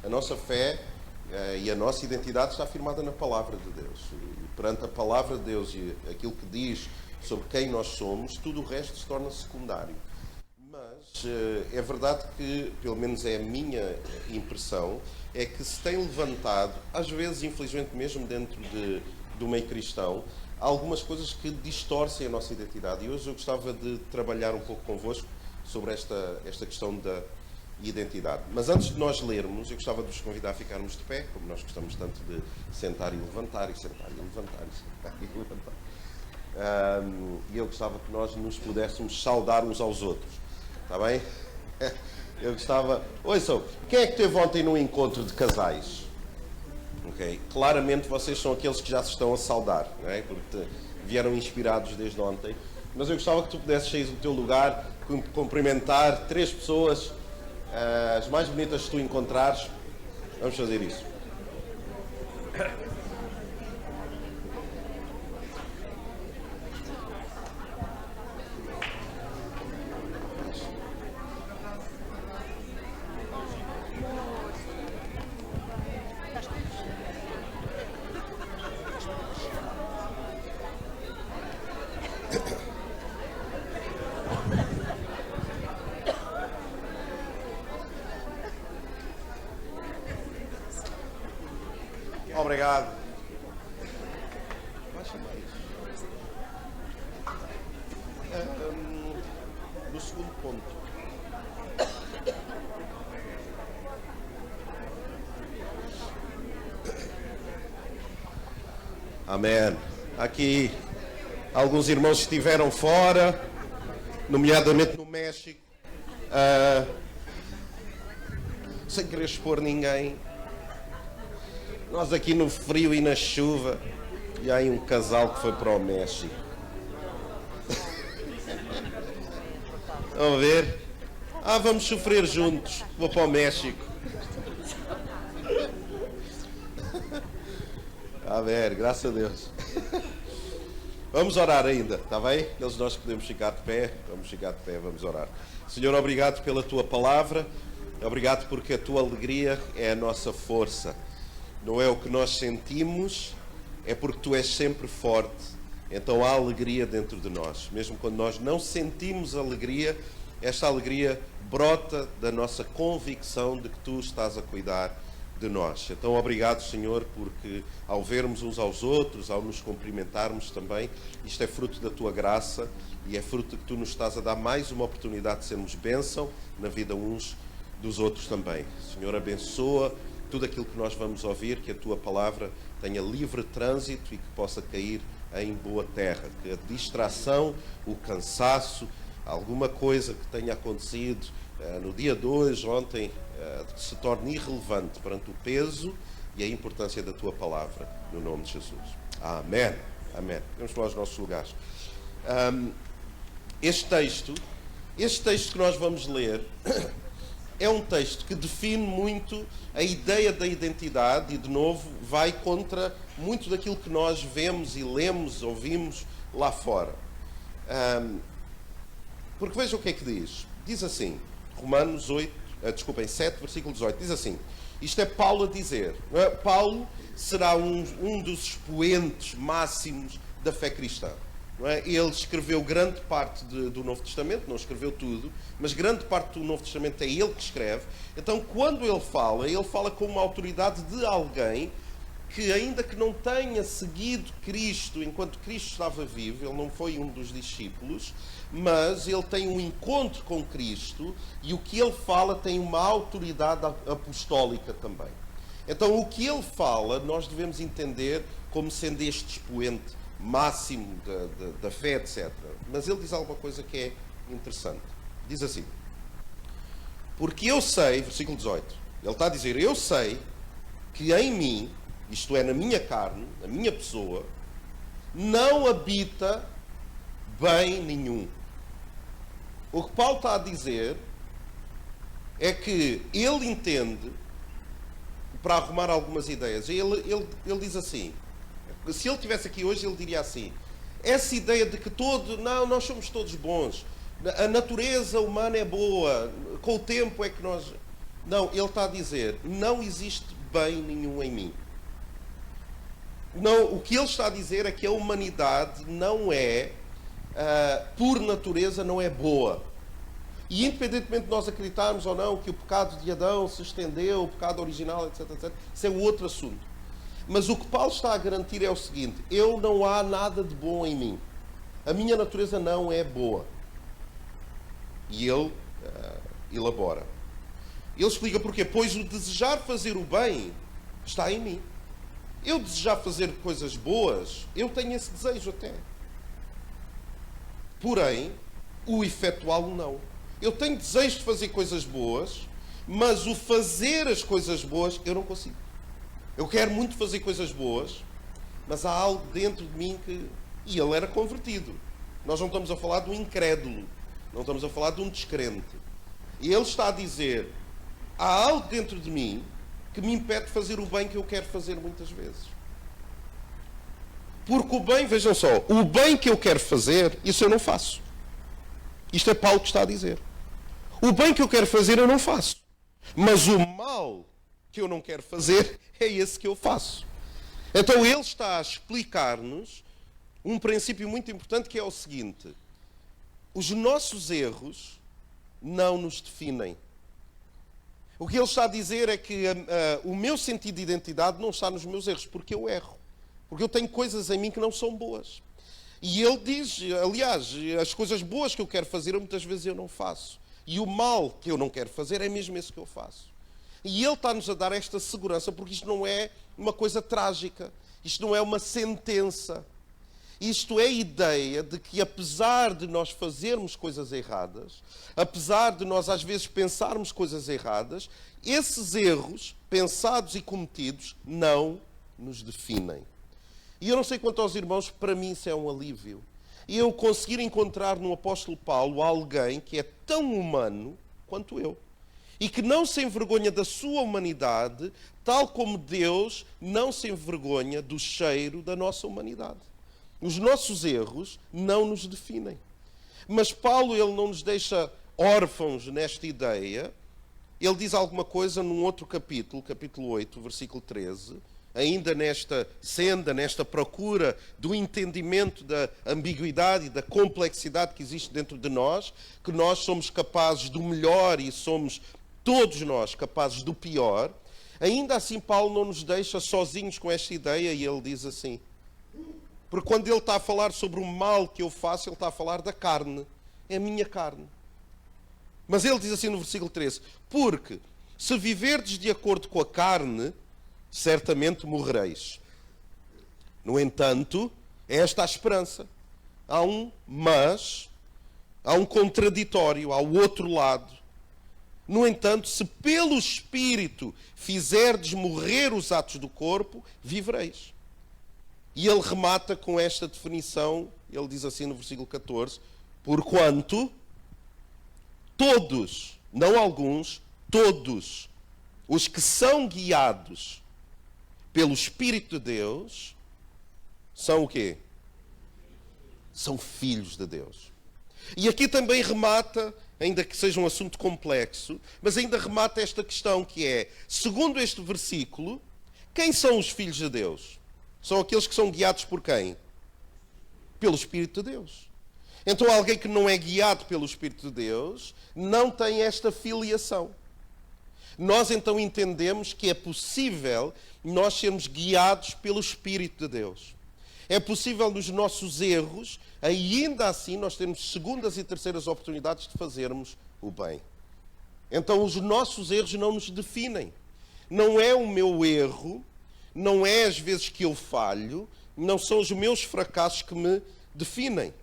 A nossa fé e a nossa identidade está firmada na Palavra de Deus. E perante a Palavra de Deus e aquilo que diz sobre quem nós somos, tudo o resto se torna secundário. Mas é verdade que, pelo menos é a minha impressão, é que se tem levantado, às vezes, infelizmente mesmo dentro do meio cristão, algumas coisas que distorcem a nossa identidade. E hoje eu gostava de trabalhar um pouco convosco sobre esta questão da identidade. Mas antes de nós lermos, eu gostava de vos convidar a ficarmos de pé, como nós gostamos tanto de sentar e levantar, e sentar e levantar, e sentar e levantar. E eu gostava que nós nos pudéssemos saudar uns aos outros. Está bem? Eu gostava... Ouçam, quem é que esteve ontem num encontro de casais? Okay. Claramente vocês são aqueles que já se estão a saudar, não é? Porque vieram inspirados desde ontem. Mas eu gostava que tu pudesses sair do teu lugar, cumprimentar 3 pessoas, as mais bonitas que tu encontrares. Vamos fazer isso. Obrigado. No segundo ponto. Amém. Aqui alguns irmãos estiveram fora, nomeadamente no México, sem querer expor ninguém. Nós aqui no frio e na chuva, e há aí um casal que foi para o México. Vamos ver? Vamos sofrer juntos. Vou para o México. A ver, graças a Deus. Vamos orar ainda, está bem? Nós podemos ficar de pé. Vamos ficar de pé, vamos orar. Senhor, obrigado pela Tua palavra. Obrigado porque a Tua alegria é a nossa força. Não é o que nós sentimos, é porque Tu és sempre forte. Então há alegria dentro de nós. Mesmo quando nós não sentimos alegria, esta alegria brota da nossa convicção de que Tu estás a cuidar de nós. Então obrigado, Senhor, porque ao vermos uns aos outros, ao nos cumprimentarmos também, isto é fruto da Tua graça e é fruto de que Tu nos estás a dar mais uma oportunidade de sermos bênção na vida uns dos outros também. Senhor, abençoa tudo aquilo que nós vamos ouvir, que a Tua palavra tenha livre trânsito e que possa cair em boa terra. Que a distração, o cansaço, alguma coisa que tenha acontecido no dia de hoje, ontem, se torne irrelevante perante o peso e a importância da Tua palavra, no nome de Jesus. Amém. Amém. Vamos para os nossos lugares. Este texto que nós vamos ler é um texto que define muito a ideia da identidade e, de novo, vai contra muito daquilo que nós vemos e lemos, ouvimos lá fora. Porque vejam o que é que diz. Diz assim, Romanos 7, versículo 18, diz assim, isto é Paulo a dizer, não é? Paulo será um dos expoentes máximos da fé cristã. Não é? Ele escreveu grande parte do Novo Testamento, não escreveu tudo, mas grande parte do Novo Testamento é ele que escreve. Então, quando ele fala com uma autoridade de alguém que, ainda que não tenha seguido Cristo enquanto Cristo estava vivo, ele não foi um dos discípulos, mas ele tem um encontro com Cristo e o que ele fala tem uma autoridade apostólica também. Então, o que ele fala, nós devemos entender como sendo este expoente máximo da fé, etc. Mas ele diz alguma coisa que é interessante. Diz assim, porque eu sei, versículo 18, ele está a dizer, eu sei que em mim, isto é, na minha carne, na minha pessoa, não habita bem nenhum. O que Paulo está a dizer é que ele entende, para arrumar algumas ideias, ele diz assim, se ele estivesse aqui hoje, ele diria assim, essa ideia de que nós somos todos bons, a natureza humana é boa, com o tempo é que nós... Não, ele está a dizer, não existe bem nenhum em mim. Não, o que ele está a dizer é que a humanidade não é, por natureza, não é boa. E independentemente de nós acreditarmos ou não que o pecado de Adão se estendeu, o pecado original, etc, etc, isso é outro assunto. Mas o que Paulo está a garantir é o seguinte: eu não há nada de bom em mim. A minha natureza não é boa. E ele elabora. Ele explica porquê. Pois o desejar fazer o bem está em mim. Eu desejar fazer coisas boas, eu tenho esse desejo até. Porém, o efetuá-lo não. Eu tenho desejo de fazer coisas boas, mas o fazer as coisas boas eu não consigo. Eu quero muito fazer coisas boas, mas há algo dentro de mim que... E ele era convertido. Nós não estamos a falar de um incrédulo. Não estamos a falar de um descrente. E ele está a dizer, há algo dentro de mim que me impede de fazer o bem que eu quero fazer muitas vezes. Porque o bem, vejam só, o bem que eu quero fazer, isso eu não faço. Isto é Paulo que está a dizer. O bem que eu quero fazer eu não faço. Mas o mal que eu não quero fazer é esse que eu faço. Então ele está a explicar-nos um princípio muito importante, que é o seguinte: os nossos erros não nos definem. O que ele está a dizer é que o meu sentido de identidade não está nos meus erros, porque eu erro. Porque eu tenho coisas em mim que não são boas. E ele diz, aliás, as coisas boas que eu quero fazer, muitas vezes eu não faço. E o mal que eu não quero fazer é mesmo esse que eu faço. E ele está-nos a dar esta segurança, porque isto não é uma coisa trágica. Isto não é uma sentença. Isto é a ideia de que, apesar de nós fazermos coisas erradas, apesar de nós às vezes pensarmos coisas erradas, esses erros pensados e cometidos não nos definem. E eu não sei quanto aos irmãos, para mim isso é um alívio. E eu conseguir encontrar no apóstolo Paulo alguém que é tão humano quanto eu. E que não se envergonha da sua humanidade, tal como Deus não se envergonha do cheiro da nossa humanidade. Os nossos erros não nos definem. Mas Paulo, ele não nos deixa órfãos nesta ideia. Ele diz alguma coisa num outro capítulo, capítulo 8, versículo 13, ainda nesta senda, nesta procura do entendimento da ambiguidade e da complexidade que existe dentro de nós, que nós somos capazes do melhor e somos todos nós capazes do pior. Ainda assim Paulo não nos deixa sozinhos com esta ideia, e ele diz assim: porque quando ele está a falar sobre o mal que eu faço, ele está a falar da carne. É a minha carne. Mas ele diz assim no versículo 13: porque se viverdes de acordo com a carne, certamente morrereis. No entanto, é esta a esperança. Há um mas, há um contraditório, há o outro lado. No entanto, se pelo Espírito fizerdes morrer os atos do corpo, vivereis. E ele remata com esta definição, ele diz assim no versículo 14: porquanto todos, não alguns, todos os que são guiados pelo Espírito de Deus, são o quê? São filhos de Deus. E aqui também remata, ainda que seja um assunto complexo, mas ainda remata esta questão que é, segundo este versículo, quem são os filhos de Deus? São aqueles que são guiados por quem? Pelo Espírito de Deus. Então alguém que não é guiado pelo Espírito de Deus não tem esta filiação. Nós então entendemos que é possível nós sermos guiados pelo Espírito de Deus. É possível nos nossos erros, ainda assim, nós termos segundas e terceiras oportunidades de fazermos o bem. Então os nossos erros não nos definem. Não é o meu erro, não é as vezes que eu falho, não são os meus fracassos que me definem.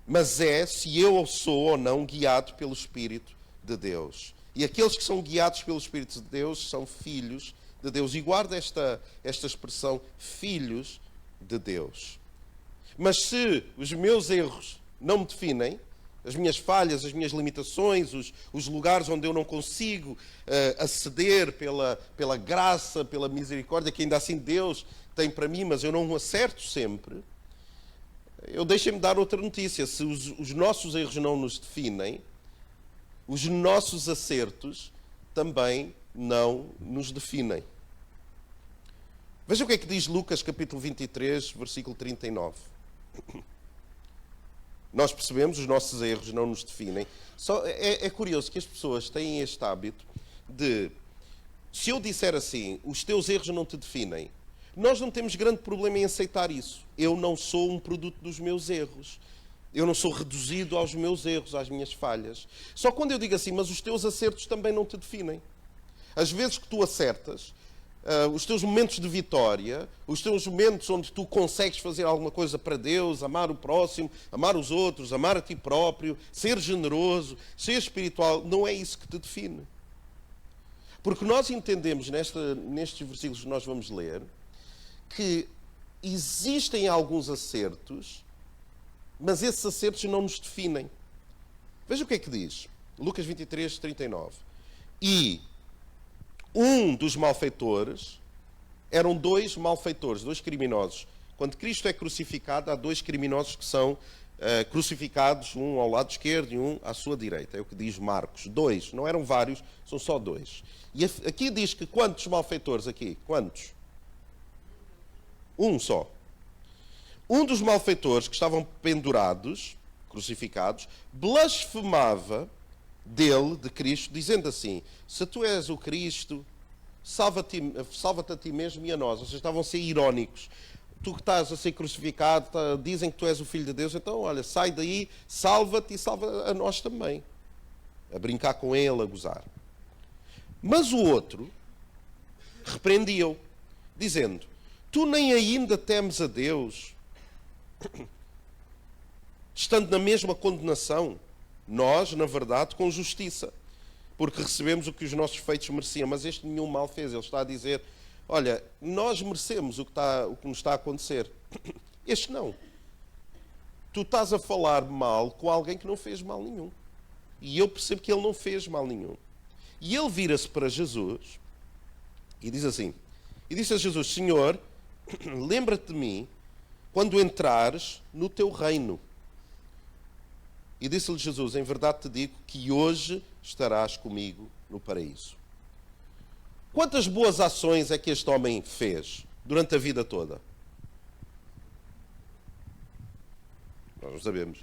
Mas é se eu sou ou não guiado pelo Espírito de Deus. E aqueles que são guiados pelo Espírito de Deus são filhos de Deus. E guarda esta expressão, filhos de Deus. Mas se os meus erros não me definem, as minhas falhas, as minhas limitações, os lugares onde eu não consigo aceder pela graça, pela misericórdia que ainda assim Deus tem para mim, mas eu não acerto sempre, eu deixem-me dar outra notícia. Se os nossos erros não nos definem, os nossos acertos também não nos definem. Veja o que é que diz Lucas capítulo 23, versículo 39. Nós percebemos, os nossos erros não nos definem. Só é curioso que as pessoas têm este hábito de, se eu disser assim, os teus erros não te definem, nós não temos grande problema em aceitar isso. Eu não sou um produto dos meus erros. Eu não sou reduzido aos meus erros, às minhas falhas. Só quando eu digo assim, mas os teus acertos também não te definem. As vezes que tu acertas, os teus momentos de vitória, os teus momentos onde tu consegues fazer alguma coisa para Deus, amar o próximo, amar os outros, amar a ti próprio, ser generoso, ser espiritual, não é isso que te define. Porque nós entendemos nestes versículos que nós vamos ler que existem alguns acertos, mas esses acertos não nos definem. Veja o que é que diz. Lucas 23, 39. E um dos malfeitores, eram dois malfeitores, dois criminosos. Quando Cristo é crucificado, há dois criminosos que são crucificados, um ao lado esquerdo e um à sua direita. É o que diz Marcos. Dois, não eram vários, são só dois. E aqui diz que quantos malfeitores aqui? Quantos? Um só. Um dos malfeitores que estavam pendurados, crucificados, blasfemava dele, de Cristo, dizendo assim: se tu és o Cristo, salva-te a ti mesmo e a nós. Ou seja, estavam a ser irónicos. Tu que estás a ser crucificado, dizem que tu és o Filho de Deus, então olha, sai daí, salva-te e salva a nós também. A brincar com ele, a gozar. Mas o outro repreendia-o, dizendo: tu nem ainda temes a Deus, estando na mesma condenação, nós, na verdade, com justiça, porque recebemos o que os nossos feitos mereciam, mas este nenhum mal fez. Ele está a dizer: olha, nós merecemos o que nos está a acontecer. Este não. Tu estás a falar mal com alguém que não fez mal nenhum. E eu percebo que ele não fez mal nenhum. E ele vira-se para Jesus e diz assim, e disse a Jesus: Senhor, lembra-te de mim quando entrares no teu reino. E disse-lhe Jesus: em verdade te digo que hoje estarás comigo no paraíso. Quantas boas ações é que este homem fez durante a vida toda? Nós não sabemos.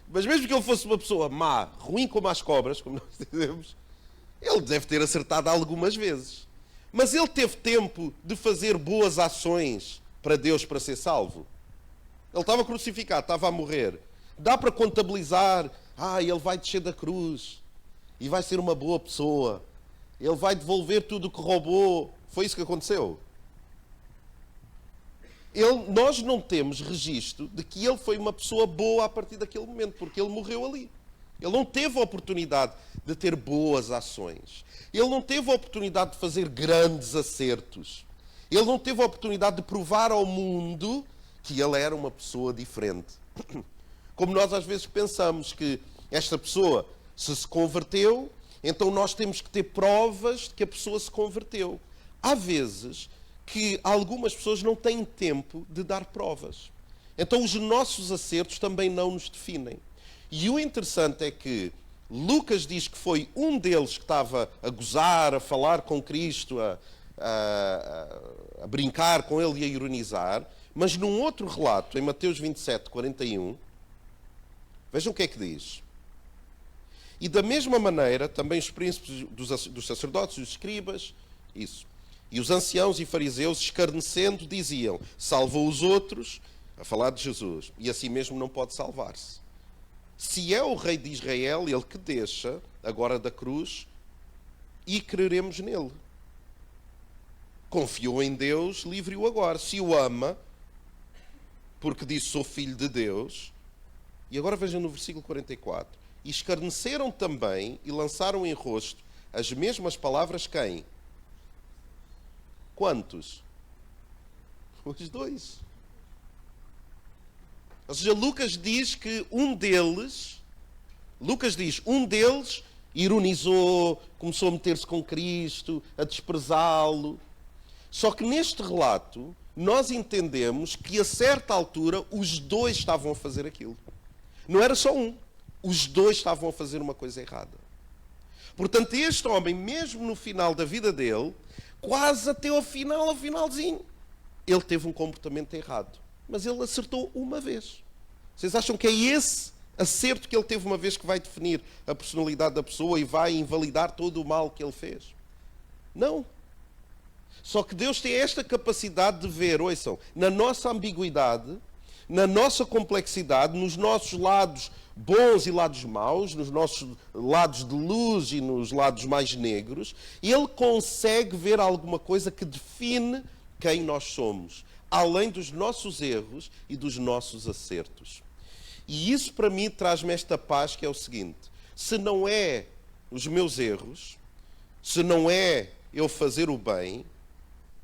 Mas mesmo que ele fosse uma pessoa má, ruim como as cobras, como nós dizemos, ele deve ter acertado algumas vezes. Mas ele teve tempo de fazer boas ações para Deus para ser salvo? Ele estava crucificado, estava a morrer. Dá para contabilizar: ele vai descer da cruz e vai ser uma boa pessoa. Ele vai devolver tudo o que roubou. Foi isso que aconteceu? Nós não temos registro de que ele foi uma pessoa boa a partir daquele momento, porque ele morreu ali. Ele não teve a oportunidade de ter boas ações. Ele não teve a oportunidade de fazer grandes acertos. Ele não teve a oportunidade de provar ao mundo que ele era uma pessoa diferente. Como nós às vezes pensamos que esta pessoa se converteu, então nós temos que ter provas de que a pessoa se converteu. Há vezes que algumas pessoas não têm tempo de dar provas. Então os nossos acertos também não nos definem. E o interessante é que Lucas diz que foi um deles que estava a gozar, a falar com Cristo, a brincar com ele e a ironizar, mas num outro relato, em Mateus 27, 41, vejam o que é que diz. E da mesma maneira, também os príncipes dos sacerdotes e os escribas, isso, e os anciãos e fariseus, escarnecendo, diziam: salvou os outros, a falar de Jesus, e assim mesmo não pode salvar-se. Se é o rei de Israel, ele que deixa agora da cruz, e creremos nele. Confiou em Deus, livre-o agora. Se o ama, porque disse: sou filho de Deus. E agora vejam no versículo 44. E escarneceram também e lançaram em rosto as mesmas palavras quem? Quantos? Os dois. Ou seja, Lucas diz um deles ironizou, começou a meter-se com Cristo, a desprezá-lo. Só que neste relato, nós entendemos que a certa altura os dois estavam a fazer aquilo. Não era só um. Os dois estavam a fazer uma coisa errada. Portanto, este homem, mesmo no final da vida dele, quase até ao finalzinho, ele teve um comportamento errado. Mas ele acertou uma vez. Vocês acham que é esse acerto que ele teve uma vez que vai definir a personalidade da pessoa e vai invalidar todo o mal que ele fez? Não. Só que Deus tem esta capacidade de ver, ouçam, na nossa ambiguidade, na nossa complexidade, nos nossos lados bons e lados maus, nos nossos lados de luz e nos lados mais negros, Ele consegue ver alguma coisa que define quem nós somos, além dos nossos erros e dos nossos acertos. E isso para mim traz-me esta paz que é o seguinte: se não é os meus erros, se não é eu fazer o bem,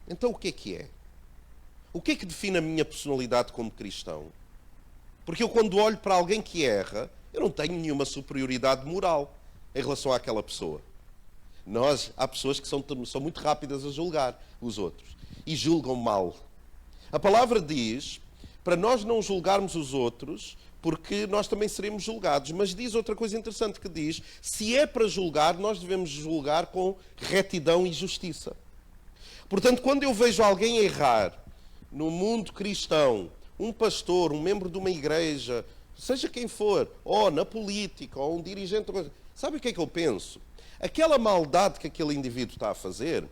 então o que é que é? O que é que define a minha personalidade como cristão? Porque eu, quando olho para alguém que erra, eu não tenho nenhuma superioridade moral em relação àquela pessoa. Há pessoas que são muito rápidas a julgar os outros e julgam mal. A palavra diz para nós não julgarmos os outros, porque nós também seremos julgados. Mas diz outra coisa interessante que diz: se é para julgar, nós devemos julgar com retidão e justiça. Portanto, quando eu vejo alguém errar no mundo cristão, um pastor, um membro de uma igreja, seja quem for, ou na política, ou um dirigente, sabe o que é que eu penso? Aquela maldade que aquele indivíduo está a fazer,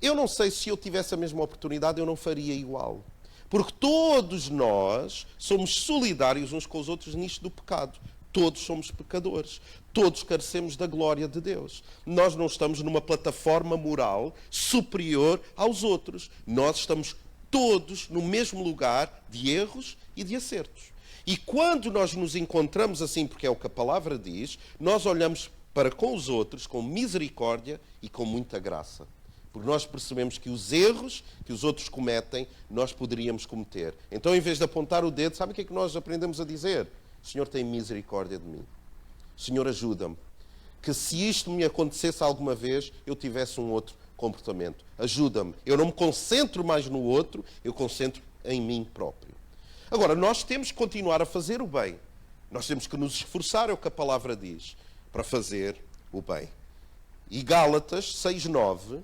eu não sei se eu tivesse a mesma oportunidade, eu não faria igual. Porque todos nós somos solidários uns com os outros nisto do pecado. Todos somos pecadores. Todos carecemos da glória de Deus. Nós não estamos numa plataforma moral superior aos outros. Nós estamos todos no mesmo lugar de erros e de acertos. E quando nós nos encontramos assim, porque é o que a palavra diz, nós olhamos para com os outros com misericórdia e com muita graça. Porque nós percebemos que os erros que os outros cometem, nós poderíamos cometer. Então, em vez de apontar o dedo, sabe o que é que nós aprendemos a dizer? Senhor, tem misericórdia de mim. Senhor, ajuda-me. Que se isto me acontecesse alguma vez, eu tivesse um outro comportamento. Ajuda-me. Eu não me concentro mais no outro, eu concentro em mim próprio. Agora, nós temos que continuar a fazer o bem. Nós temos que nos esforçar, é o que a palavra diz, para fazer o bem. E Gálatas 6:9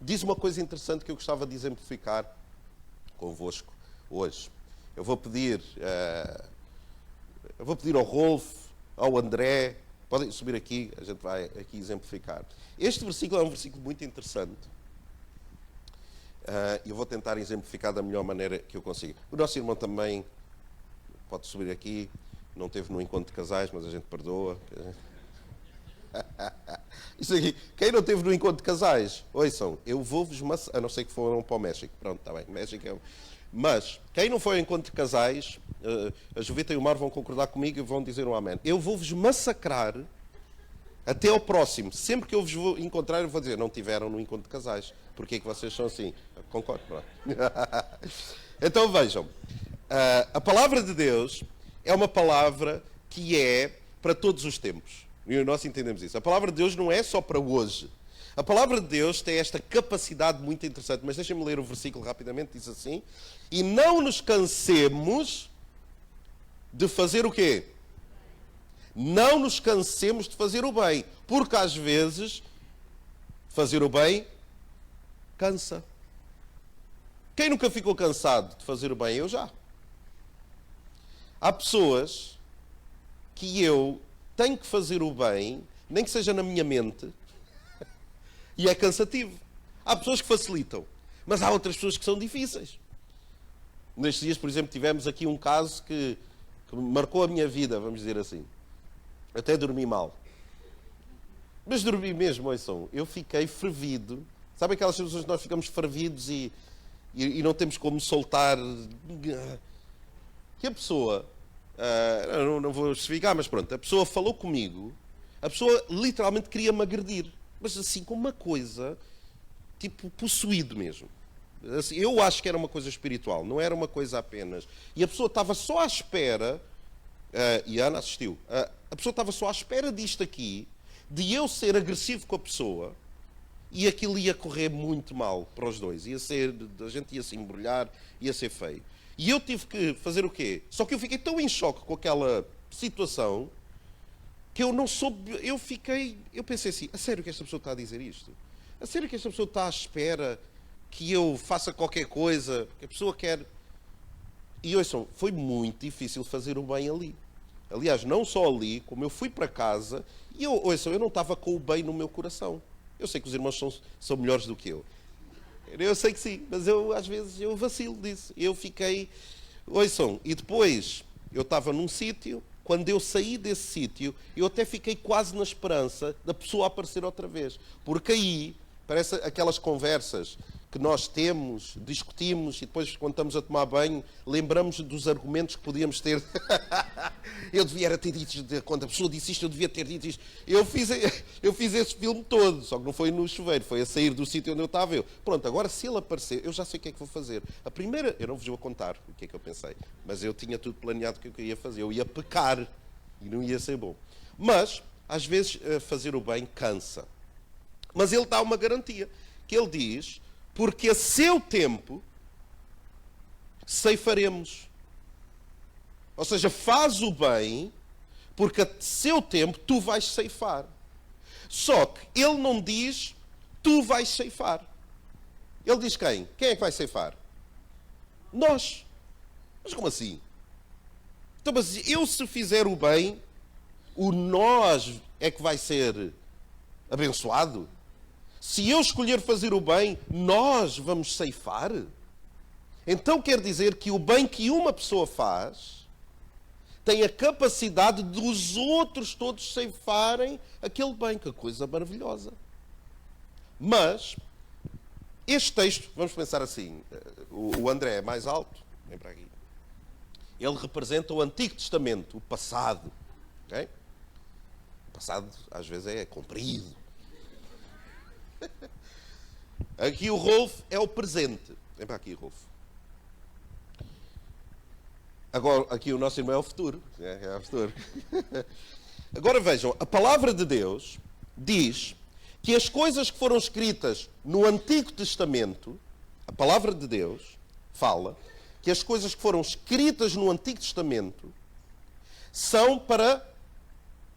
diz uma coisa interessante que eu gostava de exemplificar convosco hoje. Eu vou pedir ao Rolfo, ao André, podem subir aqui, a gente vai aqui exemplificar. Este versículo é um versículo muito interessante. Eu vou tentar exemplificar da melhor maneira que eu consigo. O nosso irmão também pode subir aqui, não esteve no encontro de casais, mas a gente perdoa. Isso aqui, quem não esteve no encontro de casais, ouçam, eu vou-vos a não ser que foram para o México. Pronto, está bem, México é... Mas, quem não foi ao encontro de casais, a Jovita e o Mar vão concordar comigo e vão dizer um amém. Eu vou-vos massacrar até ao próximo. Sempre que eu vos vou encontrar, eu vou dizer, não tiveram no encontro de casais. Porquê é que vocês são assim? Concordo, pronto. Então vejam, a palavra de Deus é uma palavra que é para todos os tempos. E nós entendemos isso. A palavra de Deus não é só para hoje. A palavra de Deus tem esta capacidade muito interessante, mas deixem-me ler o versículo rapidamente, diz assim: e não nos cansemos de fazer o quê? Não nos cansemos de fazer o bem, porque às vezes fazer o bem cansa. Quem nunca ficou cansado de fazer o bem? Eu já. Há pessoas que eu tenho que fazer o bem, nem que seja na minha mente, e é cansativo. Há pessoas que facilitam, mas há outras pessoas que são difíceis. Nestes dias, por exemplo, tivemos aqui um caso que marcou a minha vida, vamos dizer assim. Até dormi mal. Mas dormi mesmo, ouçam. Eu fiquei fervido. Sabe aquelas situações que nós ficamos fervidos e não temos como soltar? Que a pessoa... não vou justificar, mas pronto, a pessoa falou comigo, a pessoa literalmente queria-me agredir, mas assim com uma coisa, tipo, possuído mesmo. Assim, eu acho que era uma coisa espiritual, não era uma coisa apenas. E a pessoa estava só à espera, e a Ana assistiu, a pessoa estava só à espera disto aqui, de eu ser agressivo com a pessoa, e aquilo ia correr muito mal para os dois. A gente ia se embrulhar, ia ser feio. E eu tive que fazer o quê? Só que eu fiquei tão em choque com aquela situação que eu não soube, eu pensei assim, a sério que esta pessoa está a dizer isto? A sério que esta pessoa está à espera que eu faça qualquer coisa, que a pessoa quer... E ouçam, foi muito difícil fazer o bem ali. Aliás, não só ali, como eu fui para casa, e ouçam, eu não estava com o bem no meu coração. Eu sei que os irmãos são melhores do que eu. Eu sei que sim, mas às vezes eu vacilo disso. Eu fiquei... Ouçam, e depois eu estava num sítio, quando eu saí desse sítio, eu até fiquei quase na esperança da pessoa aparecer outra vez. Porque aí, parece aquelas conversas que nós temos, discutimos, e depois, quando estamos a tomar banho, lembramos dos argumentos que podíamos ter. Eu devia ter dito isto, quando a pessoa disse isto, eu devia ter dito isto. Eu fiz esse filme todo, só que não foi no chuveiro, foi a sair do sítio onde eu estava. Pronto, agora se ele aparecer, eu já sei o que é que vou fazer. A primeira, eu não vos vou contar o que é que eu pensei, mas eu tinha tudo planeado o que eu ia fazer. Eu ia pecar e não ia ser bom. Mas, às vezes, fazer o bem cansa. Mas ele dá uma garantia, que ele diz... Porque a seu tempo ceifaremos. Ou seja, faz o bem, porque a seu tempo tu vais ceifar. Só que ele não diz tu vais ceifar. Ele diz quem? Quem é que vai ceifar? Nós. Mas como assim? Então, mas eu se fizer o bem, o nós é que vai ser abençoado? Se eu escolher fazer o bem, nós vamos ceifar? Então quer dizer que o bem que uma pessoa faz tem a capacidade dos outros todos ceifarem aquele bem. Que coisa maravilhosa. Mas, este texto, vamos pensar assim, o André é mais alto, vem para aqui. Ele representa o Antigo Testamento, o passado. Okay? O passado, às vezes, é comprido. Aqui o Rolf é o presente. Vem para aqui, Rolf. Agora, aqui o nosso irmão é o futuro. É o futuro. Agora vejam, a palavra de Deus diz que as coisas que foram escritas no Antigo Testamento, a palavra de Deus fala que as coisas que foram escritas no Antigo Testamento são para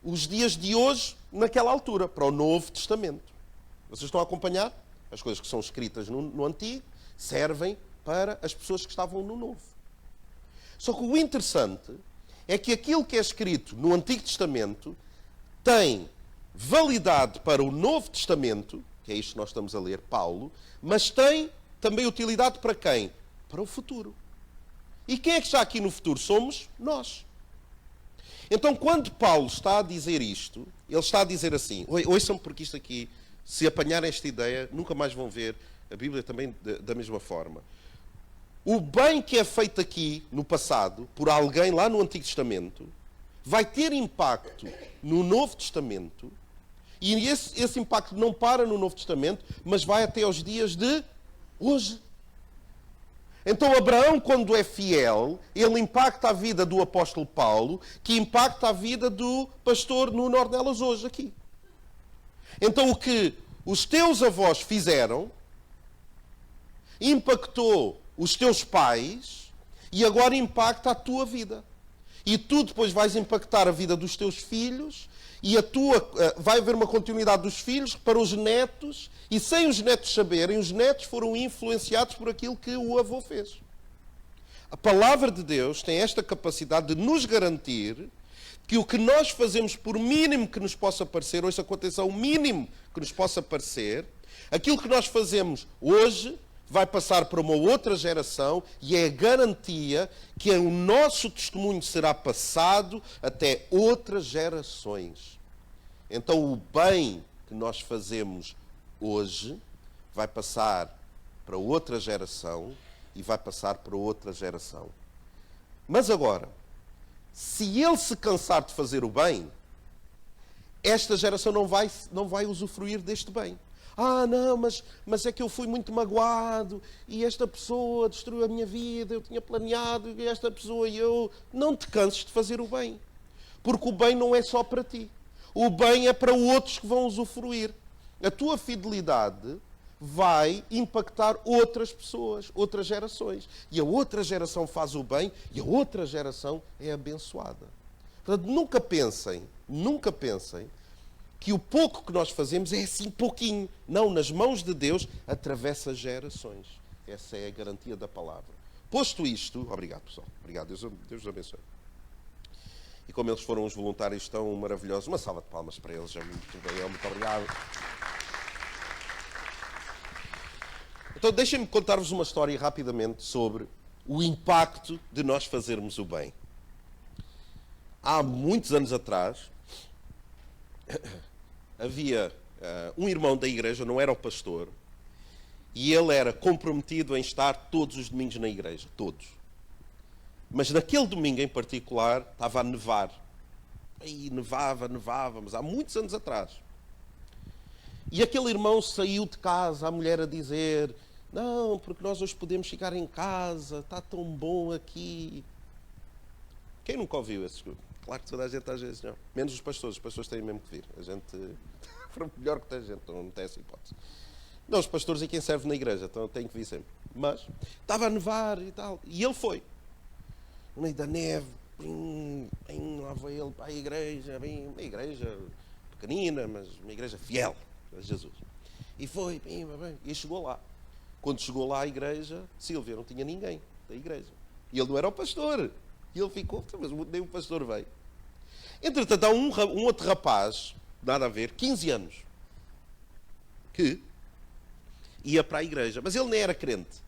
os dias de hoje, naquela altura, para o Novo Testamento. Vocês estão a acompanhar? As coisas que são escritas no Antigo servem para as pessoas que estavam no Novo. Só que o interessante é que aquilo que é escrito no Antigo Testamento tem validade para o Novo Testamento, que é isto que nós estamos a ler, Paulo, mas tem também utilidade para quem? Para o futuro. E quem é que está aqui no futuro? Somos nós. Então, quando Paulo está a dizer isto, ele está a dizer assim, ouçam porque isto aqui... Se apanharem esta ideia, nunca mais vão ver a Bíblia também da mesma forma. O bem que é feito aqui, no passado, por alguém lá no Antigo Testamento, vai ter impacto no Novo Testamento, e esse impacto não para no Novo Testamento, mas vai até aos dias de hoje. Então Abraão, quando é fiel, ele impacta a vida do apóstolo Paulo, que impacta a vida do pastor Nuno Ornelas hoje aqui. Então o que os teus avós fizeram impactou os teus pais e agora impacta a tua vida. E tu depois vais impactar a vida dos teus filhos e vai haver uma continuidade dos filhos para os netos e sem os netos saberem, os netos foram influenciados por aquilo que o avô fez. A palavra de Deus tem esta capacidade de nos garantir que o que nós fazemos, por mínimo que nos possa parecer, ouça com atenção, o mínimo que nos possa parecer, aquilo que nós fazemos hoje vai passar para uma outra geração e é a garantia que o nosso testemunho será passado até outras gerações. Então o bem que nós fazemos hoje vai passar para outra geração e vai passar para outra geração. Mas agora, se ele se cansar de fazer o bem, esta geração não vai usufruir deste bem. Ah, não, mas é que eu fui muito magoado e esta pessoa destruiu a minha vida, eu tinha planeado e esta pessoa e eu... Não te canses de fazer o bem, porque o bem não é só para ti. O bem é para outros que vão usufruir. A tua fidelidade vai impactar outras pessoas, outras gerações. E a outra geração faz o bem e a outra geração é abençoada. Portanto, nunca pensem nunca pensem que o pouco que nós fazemos é assim pouquinho. Não, nas mãos de Deus atravessa gerações. Essa é a garantia da palavra. Posto isto, obrigado pessoal, obrigado, Deus os abençoe. E como eles foram os voluntários tão maravilhosos, uma salva de palmas para eles, muito obrigado. Então deixem-me contar-vos uma história rapidamente sobre o impacto de nós fazermos o bem. Há muitos anos atrás, havia um irmão da igreja, não era o pastor, e ele era comprometido em estar todos os domingos na igreja, todos. Mas naquele domingo em particular, estava a nevar. Aí nevava, mas há muitos anos atrás. E aquele irmão saiu de casa, a mulher a dizer: não, porque nós hoje podemos ficar em casa, está tão bom aqui. Quem nunca ouviu esse? Claro que toda a gente às vezes não. Menos os pastores têm mesmo que vir. A gente, melhor que a gente, não tem essa hipótese. Não, os pastores é quem serve na igreja, então tem que vir sempre. Mas estava a nevar e tal, e ele foi. No meio da neve, lá foi ele para a igreja, uma igreja pequenina, mas uma igreja fiel a Jesus. E foi, e chegou lá. Quando chegou lá à igreja, Sílvia, não tinha ninguém da igreja. E ele não era o pastor. E ele ficou, mas nem o pastor veio. Entretanto, há um outro rapaz, nada a ver, 15 anos, que ia para a igreja. Mas ele nem era crente.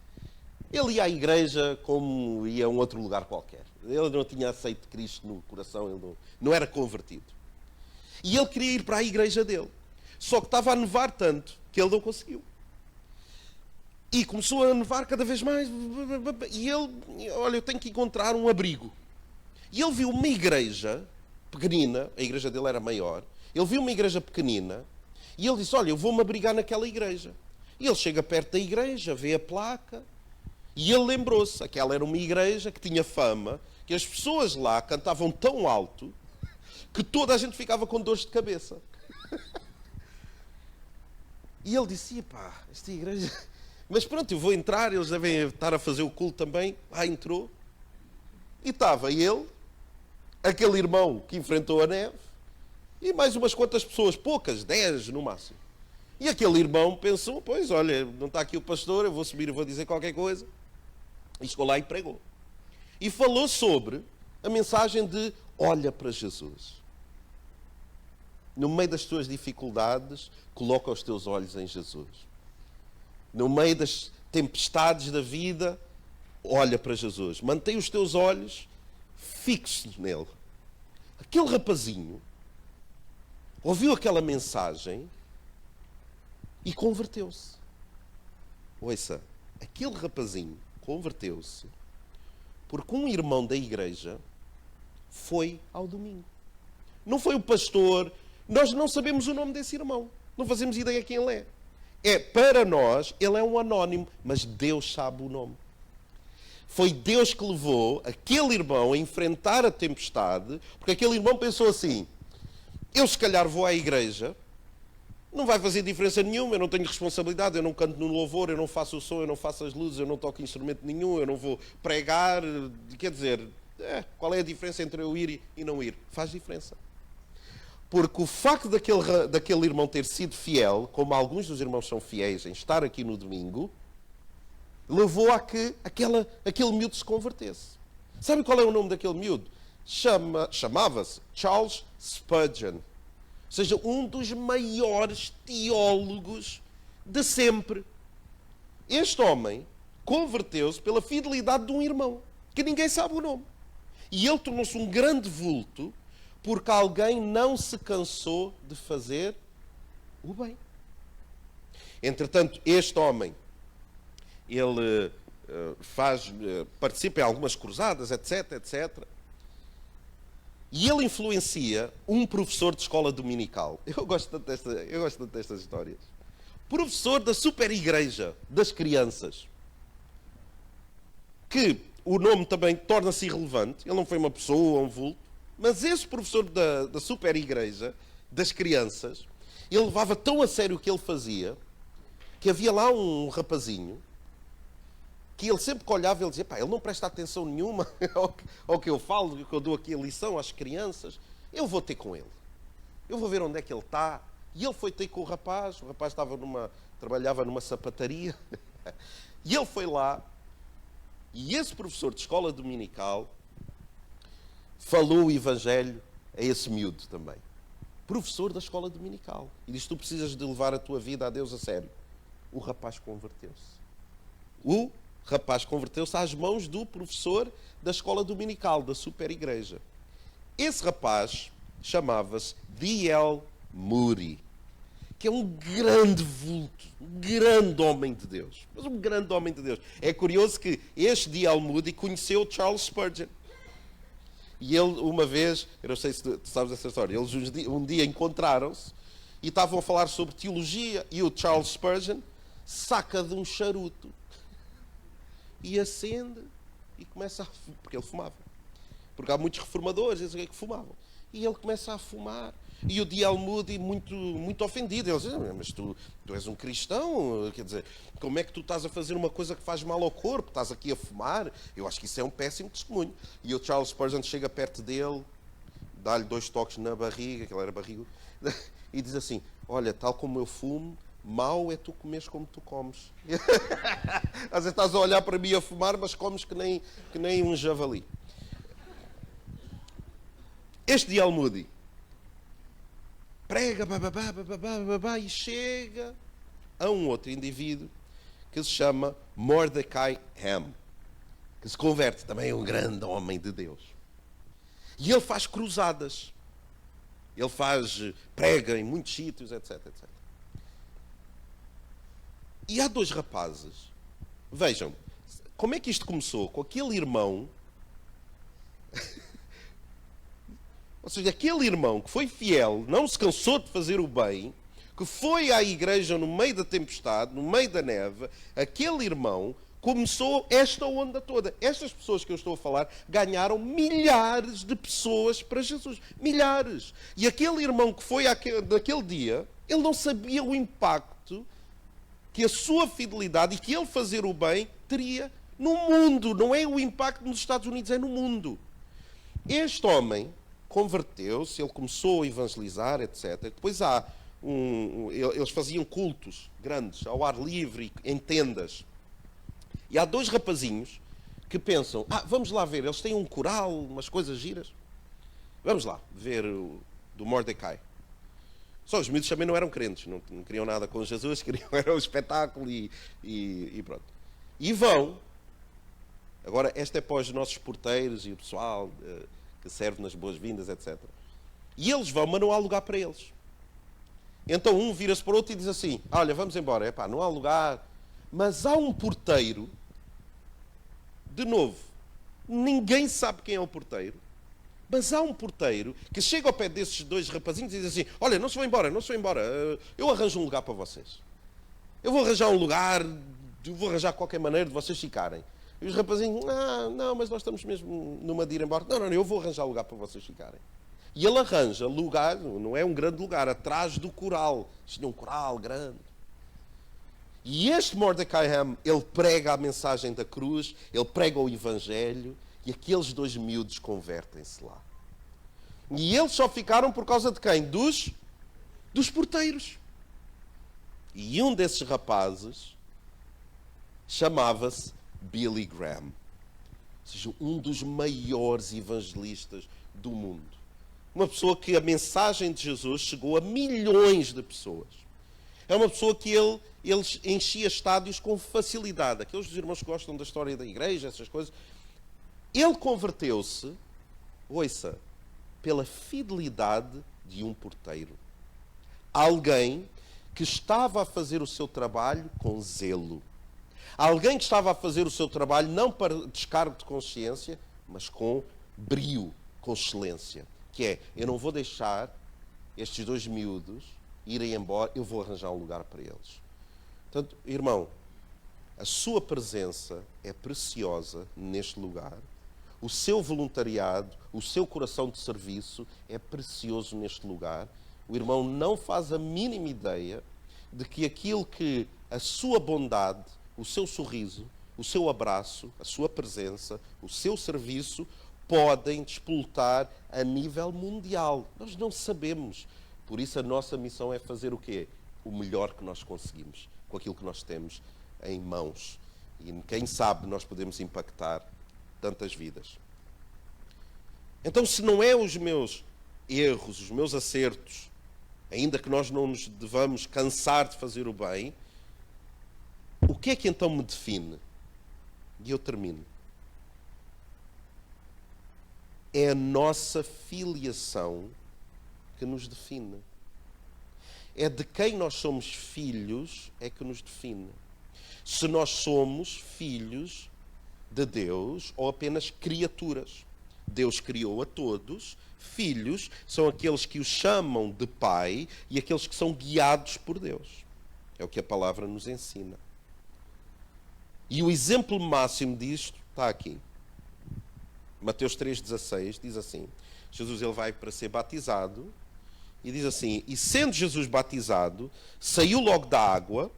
Ele ia à igreja como ia a um outro lugar qualquer. Ele não tinha aceito Cristo no coração, ele não era convertido. E ele queria ir para a igreja dele. Só que estava a nevar tanto que ele não conseguiu. E começou a nevar cada vez mais. E ele, olha, eu tenho que encontrar um abrigo. E ele viu uma igreja pequenina, a igreja dele era maior. Ele viu uma igreja pequenina e ele disse: olha, eu vou-me abrigar naquela igreja. E ele chega perto da igreja, vê a placa. E ele lembrou-se, aquela era uma igreja que tinha fama, que as pessoas lá cantavam tão alto que toda a gente ficava com dores de cabeça. E ele disse: pá, esta igreja... Mas pronto, eu vou entrar, eles devem estar a fazer o culto também. Lá entrou. E estava ele, aquele irmão que enfrentou a neve, e mais umas quantas pessoas, poucas, 10 no máximo. E aquele irmão pensou: pois, olha, não está aqui o pastor, eu vou subir e vou dizer qualquer coisa. E chegou lá e pregou. E falou sobre a mensagem de olha para Jesus. No meio das tuas dificuldades, coloca os teus olhos em Jesus. No meio das tempestades da vida, olha para Jesus. Mantém os teus olhos fixos nele. Aquele rapazinho ouviu aquela mensagem e converteu-se. Ouça, aquele rapazinho converteu-se porque um irmão da igreja foi ao domingo. Não foi o pastor. Nós não sabemos o nome desse irmão. Não fazemos ideia quem ele é. Para nós, ele é um anónimo, mas Deus sabe o nome. Foi Deus que levou aquele irmão a enfrentar a tempestade, porque aquele irmão pensou assim: eu se calhar vou à igreja, não vai fazer diferença nenhuma, eu não tenho responsabilidade, eu não canto no louvor, eu não faço o som, eu não faço as luzes, eu não toco instrumento nenhum, eu não vou pregar. Quer dizer, qual é a diferença entre eu ir e não ir? Faz diferença. Porque o facto daquele irmão ter sido fiel, como alguns dos irmãos são fiéis em estar aqui no domingo, levou a que aquele miúdo se convertesse. Sabe qual é o nome daquele miúdo? Chamava-se Charles Spurgeon. Ou seja, um dos maiores teólogos de sempre. Este homem converteu-se pela fidelidade de um irmão, que ninguém sabe o nome. E ele tornou-se um grande vulto porque alguém não se cansou de fazer o bem. Entretanto, este homem, ele participa em algumas cruzadas, etc, etc. E ele influencia um professor de escola dominical. Eu gosto tanto destas histórias. Professor da super igreja das crianças. Que o nome também torna-se irrelevante. Ele não foi uma pessoa, um vulto. Mas esse professor da super igreja das crianças, ele levava tão a sério o que ele fazia, que havia lá um rapazinho que ele sempre que olhava, ele dizia: pá, ele não presta atenção nenhuma ao que eu falo, que eu dou aqui a lição às crianças, eu vou ter com ele. eu vou ver onde é que ele está. E ele foi ter com o rapaz trabalhava numa sapataria, e ele foi lá, e esse professor de escola dominical falou o evangelho a esse miúdo também. Professor da escola dominical. E diz, tu precisas de levar a tua vida a Deus a sério. O rapaz converteu-se. O rapaz converteu-se às mãos do professor da escola dominical, da super igreja. Esse rapaz chamava-se D.L. Moody, que é um grande vulto, um grande homem de Deus. Mas um grande homem de Deus. É curioso que este D.L. Moody conheceu Charles Spurgeon. E ele, uma vez, eu não sei se tu sabes essa história, eles um dia encontraram-se e estavam a falar sobre teologia, e o Charles Spurgeon saca de um charuto e acende e começa a fumar, porque ele fumava. Porque há muitos reformadores, eles que fumavam. E ele começa a fumar. E o D.L. Moody, muito ofendido, ele diz, mas tu és um cristão, quer dizer, como é que tu estás a fazer uma coisa que faz mal ao corpo? Estás aqui a fumar? Eu acho que isso é um péssimo testemunho. E o Charles Spurgeon chega perto dele, dá-lhe 2 toques na barriga, que ele era barrigo, e diz assim, olha, tal como eu fumo, mau é tu comeres como tu comes. Às vezes estás a olhar para mim a fumar, mas comes que nem um javali. Este D.L. Moody prega, e chega a um outro indivíduo que se chama Mordecai Ham, que se converte, também é um grande homem de Deus. E ele faz cruzadas. Ele prega em muitos sítios, etc. E há 2 rapazes. Vejam, como é que isto começou? Com aquele irmão... Ou seja, aquele irmão que foi fiel, não se cansou de fazer o bem, que foi à igreja no meio da tempestade, no meio da neve, aquele irmão começou esta onda toda. Estas pessoas que eu estou a falar ganharam milhares de pessoas para Jesus. Milhares. E aquele irmão que foi naquele dia, ele não sabia o impacto que a sua fidelidade e que ele fazer o bem teria no mundo. Não é o impacto nos Estados Unidos, é no mundo. Este homem converteu-se, ele começou a evangelizar, etc. Depois eles faziam cultos grandes, ao ar livre, em tendas. E há 2 rapazinhos que pensam, vamos lá ver, eles têm um coral, umas coisas giras. Vamos lá ver do Mordecai. Só os miúdos também não eram crentes, não queriam nada com Jesus, era um espetáculo e pronto. E vão. Agora, esta é para os nossos porteiros e o pessoal que serve nas boas-vindas, etc. E eles vão, mas não há lugar para eles. Então um vira-se para o outro e diz assim, olha, vamos embora, não há lugar. Mas há um porteiro, de novo, ninguém sabe quem é o porteiro, mas há um porteiro que chega ao pé desses 2 rapazinhos e diz assim, olha, não se vão embora, eu arranjo um lugar para vocês. Eu vou arranjar um lugar, vou arranjar qualquer maneira de vocês ficarem. E os rapazinhos, não, mas nós estamos mesmo numa de ir embora. Não, eu vou arranjar lugar para vocês ficarem. E ele arranja lugar, não é um grande lugar, atrás do coral. Tinha um coral grande. E este Mordecai Ham, ele prega a mensagem da cruz, ele prega o evangelho, e aqueles 2 miúdos convertem-se lá. E eles só ficaram por causa de quem? Dos porteiros. E um desses rapazes chamava-se Billy Graham, ou seja, um dos maiores evangelistas do mundo. Uma pessoa que a mensagem de Jesus chegou a milhões de pessoas. É uma pessoa que ele enchia estádios com facilidade. Aqueles dos irmãos que gostam da história da igreja, essas coisas. Ele converteu-se, ouça, pela fidelidade de um porteiro. Alguém que estava a fazer o seu trabalho com zelo. Alguém que estava a fazer o seu trabalho não para descargo de consciência, mas com brio, com excelência. Que é, eu não vou deixar estes 2 miúdos irem embora, eu vou arranjar um lugar para eles. Portanto, irmão, a sua presença é preciosa neste lugar. O seu voluntariado, o seu coração de serviço é precioso neste lugar. O irmão não faz a mínima ideia de que aquilo que a sua bondade, o seu sorriso, o seu abraço, a sua presença, o seu serviço podem despoltar a nível mundial. Nós não sabemos. Por isso a nossa missão é fazer o quê? O melhor que nós conseguimos, com aquilo que nós temos em mãos. E quem sabe nós podemos impactar tantas vidas. Então, se não é os meus erros, os meus acertos, ainda que nós não nos devamos cansar de fazer o bem, o que é que então me define? E eu termino. É a nossa filiação que nos define. É de quem nós somos filhos é que nos define. Se nós somos filhos de Deus ou apenas criaturas. Deus criou a todos. Filhos são aqueles que o chamam de pai e aqueles que são guiados por Deus. É o que a palavra nos ensina. E o exemplo máximo disto está aqui. Mateus 3,16 diz assim, Jesus ele vai para ser batizado e diz assim, e sendo Jesus batizado, saiu logo da água.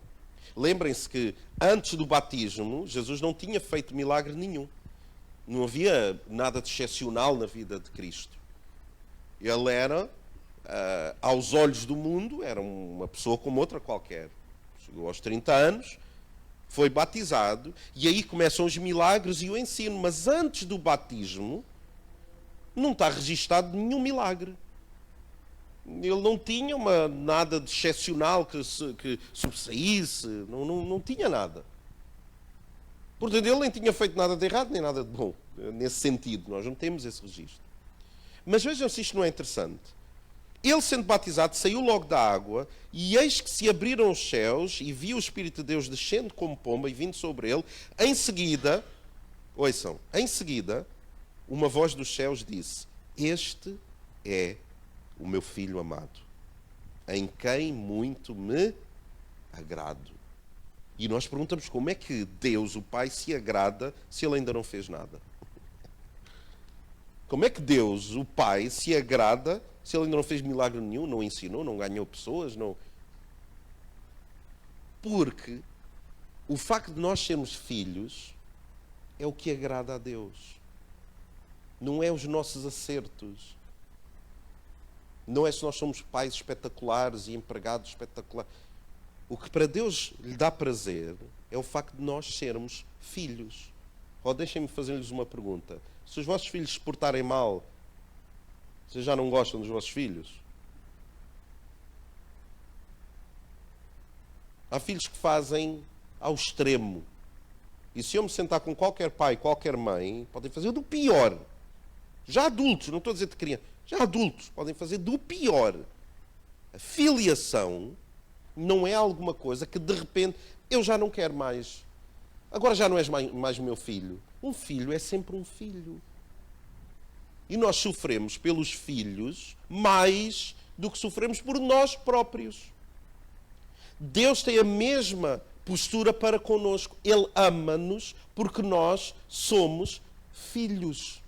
Lembrem-se que antes do batismo, Jesus não tinha feito milagre nenhum. Não havia nada de excepcional na vida de Cristo. Ele era, aos olhos do mundo, era uma pessoa como outra qualquer. Chegou aos 30 anos, foi batizado, e aí começam os milagres e o ensino. Mas antes do batismo, não está registado nenhum milagre. Ele não tinha nada de excepcional que sobressaísse, não tinha nada. Portanto, ele nem tinha feito nada de errado, nem nada de bom. Nesse sentido, nós não temos esse registro. Mas vejam se isto não é interessante. Ele, sendo batizado, saiu logo da água, e eis que se abriram os céus, e viu o Espírito de Deus descendo como pomba e vindo sobre ele. Em seguida, ouçam, em seguida, uma voz dos céus disse, este é o meu filho amado, em quem muito me agrado. E nós perguntamos como é que Deus, o Pai, se agrada se ele ainda não fez nada? Como é que Deus, o Pai, se agrada se ele ainda não fez milagre nenhum, não ensinou, não ganhou pessoas, não... Porque o facto de nós sermos filhos é o que agrada a Deus. Não é os nossos acertos. Não é se nós somos pais espetaculares e empregados espetaculares. O que para Deus lhe dá prazer é o facto de nós sermos filhos. Ou deixem-me fazer-lhes uma pergunta. Se os vossos filhos se portarem mal, vocês já não gostam dos vossos filhos? Há filhos que fazem ao extremo. E se eu me sentar com qualquer pai, qualquer mãe, podem fazer do pior. Já adultos, não estou a dizer de criança, já adultos podem fazer do pior. A filiação não é alguma coisa que de repente eu já não quero mais. Agora já não és mais meu filho. Um filho é sempre um filho. E nós sofremos pelos filhos mais do que sofremos por nós próprios. Deus tem a mesma postura para connosco. Ele ama-nos porque nós somos filhos.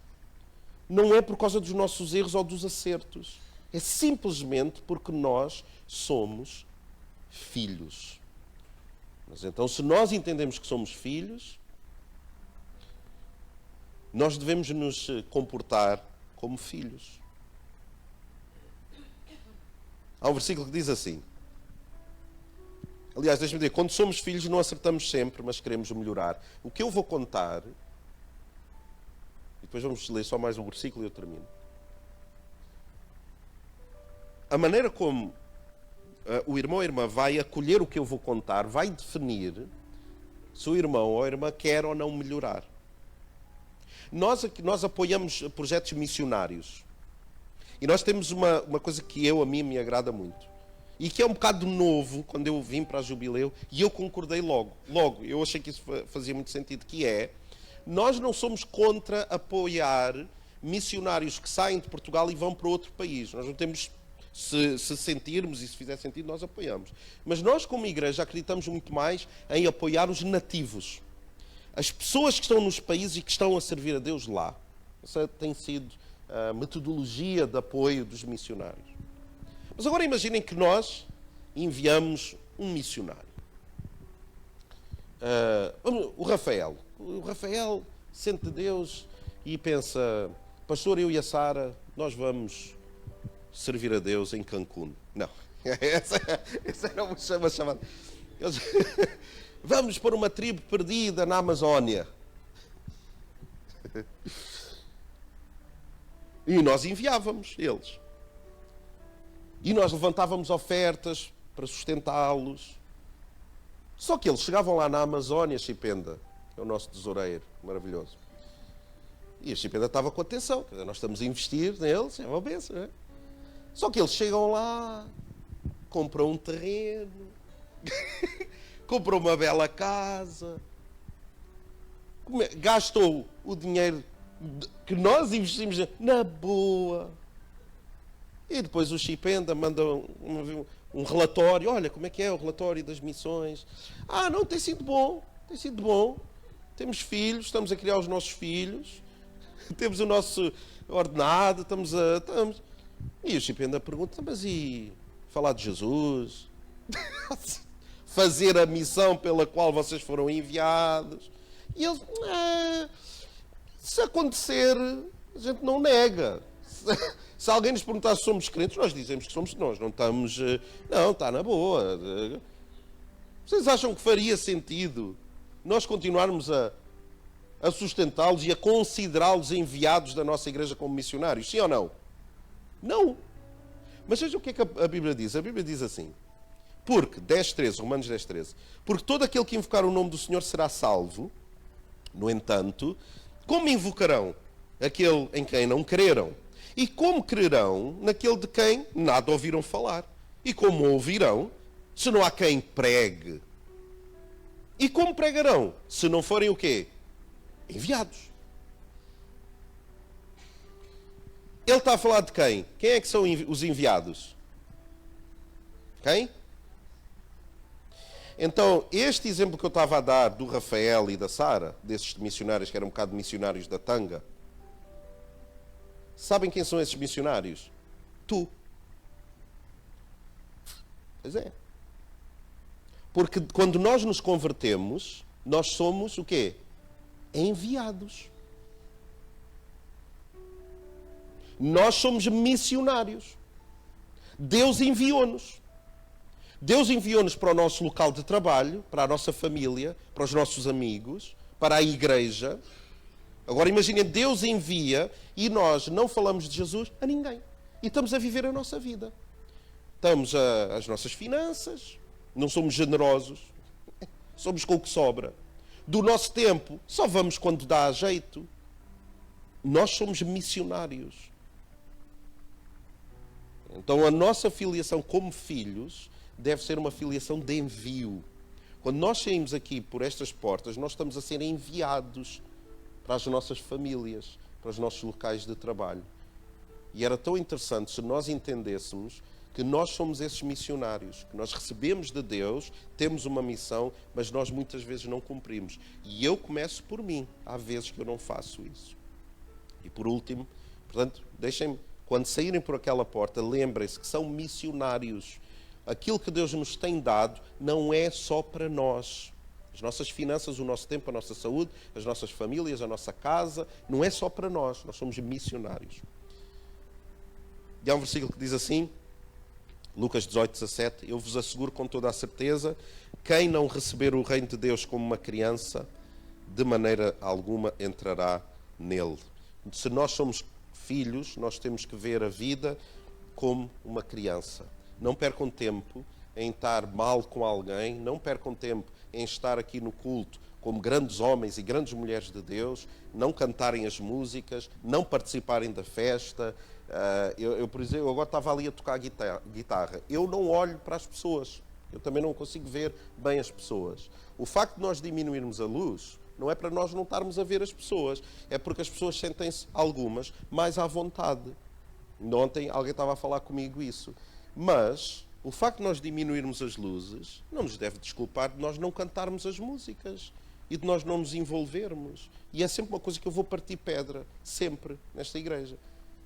Não é por causa dos nossos erros ou dos acertos. É simplesmente porque nós somos filhos. Mas então, se nós entendemos que somos filhos, nós devemos nos comportar como filhos. Há um versículo que diz assim. Aliás, deixa-me dizer, quando somos filhos não acertamos sempre, mas queremos melhorar. O que eu vou contar, e depois vamos ler só mais um versículo e eu termino. A maneira como o irmão ou a irmã vai acolher o que eu vou contar vai definir se o irmão ou a irmã quer ou não melhorar. Nós apoiamos projetos missionários. E nós temos uma coisa que a mim me agrada muito. E que é um bocado novo, quando eu vim para a Jubileu, e eu concordei logo. Eu achei que isso fazia muito sentido, que é, nós não somos contra apoiar missionários que saem de Portugal e vão para outro país. Nós não temos, se sentirmos e se fizer sentido, nós apoiamos. Mas nós, como igreja, acreditamos muito mais em apoiar os nativos. As pessoas que estão nos países e que estão a servir a Deus lá. Essa tem sido a metodologia de apoio dos missionários. Mas agora imaginem que nós enviamos um missionário. O Rafael. O Rafael sente Deus e pensa, pastor, eu e a Sara, nós vamos servir a Deus em Cancún. Não. Essa era uma chamada. Vamos para uma tribo perdida na Amazónia. E nós enviávamos eles. E nós levantávamos ofertas para sustentá-los. Só que eles chegavam lá na Amazónia, Chipenda, que é o nosso tesoureiro maravilhoso. E a Chipenda estava com atenção, nós estamos a investir neles, é uma benção, não é? Só que eles chegam lá, compram um terreno, compram uma bela casa, gastou o dinheiro que nós investimos na boa. E depois o Chipenda manda um relatório. Olha, como é que é o relatório das missões? Ah, não, tem sido bom. Tem sido bom. Temos filhos, estamos a criar os nossos filhos. Temos o nosso ordenado, estamos. E o Chipenda pergunta, mas e falar de Jesus? Fazer a missão pela qual vocês foram enviados? E eles, se acontecer, a gente não nega. Se alguém nos perguntar se somos crentes, nós dizemos que somos. Nós não estamos. Não, está na boa. Vocês acham que faria sentido nós continuarmos a sustentá-los e a considerá-los enviados da nossa igreja como missionários? Sim ou não? Não. Mas veja o que é que a Bíblia diz. A Bíblia diz assim. Porque, 10:13, Romanos 10:13, porque todo aquele que invocar o nome do Senhor será salvo. No entanto, como invocarão aquele em quem não creram? E como crerão naquele de quem nada ouviram falar? E como ouvirão, se não há quem pregue? E como pregarão, se não forem o quê? Enviados. Ele está a falar de quem? Quem é que são os enviados? Quem? Então, este exemplo que eu estava a dar do Rafael e da Sara, desses missionários que eram um bocado missionários da tanga, sabem quem são esses missionários? Tu. Pois é. Porque quando nós nos convertemos, nós somos o quê? Enviados. Nós somos missionários. Deus enviou-nos. Deus enviou-nos para o nosso local de trabalho, para a nossa família, para os nossos amigos, para a igreja. Agora imaginem, Deus envia e nós não falamos de Jesus a ninguém. E estamos a viver a nossa vida. Estamos as nossas finanças, não somos generosos, somos com o que sobra. Do nosso tempo, só vamos quando dá a jeito. Nós somos missionários. Então a nossa filiação como filhos deve ser uma filiação de envio. Quando nós saímos aqui por estas portas, nós estamos a ser enviados para as nossas famílias, para os nossos locais de trabalho. E era tão interessante se nós entendêssemos que nós somos esses missionários, que nós recebemos de Deus, temos uma missão, mas nós muitas vezes não cumprimos. E eu começo por mim, há vezes que eu não faço isso. E por último, portanto, deixem-me, quando saírem por aquela porta, lembrem-se que são missionários. Aquilo que Deus nos tem dado não é só para nós. As nossas finanças, o nosso tempo, a nossa saúde, as nossas famílias, a nossa casa, não é só para nós. Nós somos missionários. E há um versículo que diz assim, Lucas 18:17, eu vos asseguro com toda a certeza, quem não receber o reino de Deus como uma criança, de maneira alguma entrará nele. Se nós somos filhos, nós temos que ver a vida como uma criança. Não percam tempo em estar mal com alguém, não percam tempo em estar aqui no culto como grandes homens e grandes mulheres de Deus, não cantarem as músicas, não participarem da festa. Por exemplo, eu agora estava ali a tocar guitarra. Eu não olho para as pessoas, eu também não consigo ver bem as pessoas. O facto de nós diminuirmos a luz não é para nós não estarmos a ver as pessoas, é porque as pessoas sentem-se, algumas, mais à vontade. Ontem alguém estava a falar comigo isso. Mas o facto de nós diminuirmos as luzes não nos deve desculpar de nós não cantarmos as músicas e de nós não nos envolvermos. E é sempre uma coisa que eu vou partir pedra, sempre, nesta igreja.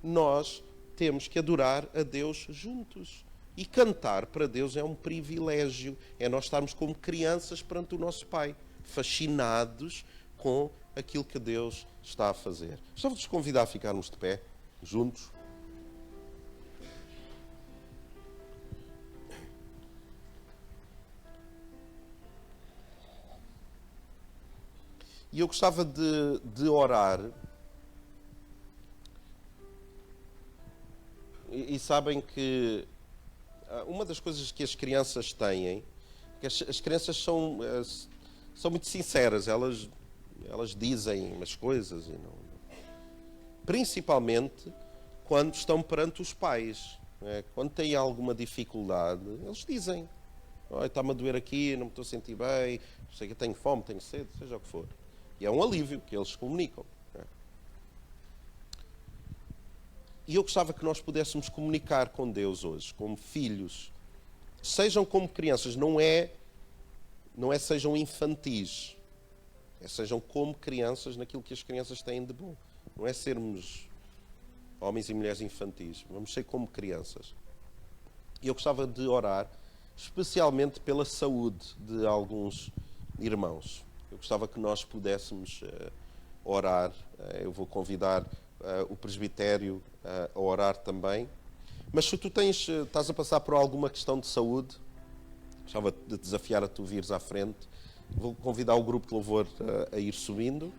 Nós temos que adorar a Deus juntos. E cantar para Deus é um privilégio. É nós estarmos como crianças perante o nosso Pai, fascinados com aquilo que Deus está a fazer. Gostava de vos convidar a ficarmos de pé, juntos. eu gostava de orar. E sabem que uma das coisas que as crianças têm, que as crianças são muito sinceras, elas dizem umas coisas, e não, principalmente quando estão perante os pais. Não é? Quando têm alguma dificuldade, eles dizem: está-me a doer aqui, não me estou a sentir bem, sei que tenho fome, tenho sede, seja o que for. E é um alívio que eles comunicam. E eu gostava que nós pudéssemos comunicar com Deus hoje, como filhos. Sejam como crianças, não é sejam infantis. Sejam como crianças naquilo que as crianças têm de bom. Não é sermos homens e mulheres infantis. Vamos ser como crianças. E eu gostava de orar, especialmente pela saúde de alguns irmãos. Eu gostava que nós pudéssemos orar. Eu vou convidar o presbitério a orar também. Mas se tu estás a passar por alguma questão de saúde, gostava de desafiar a tu vires à frente. Vou convidar o grupo de louvor a ir subindo.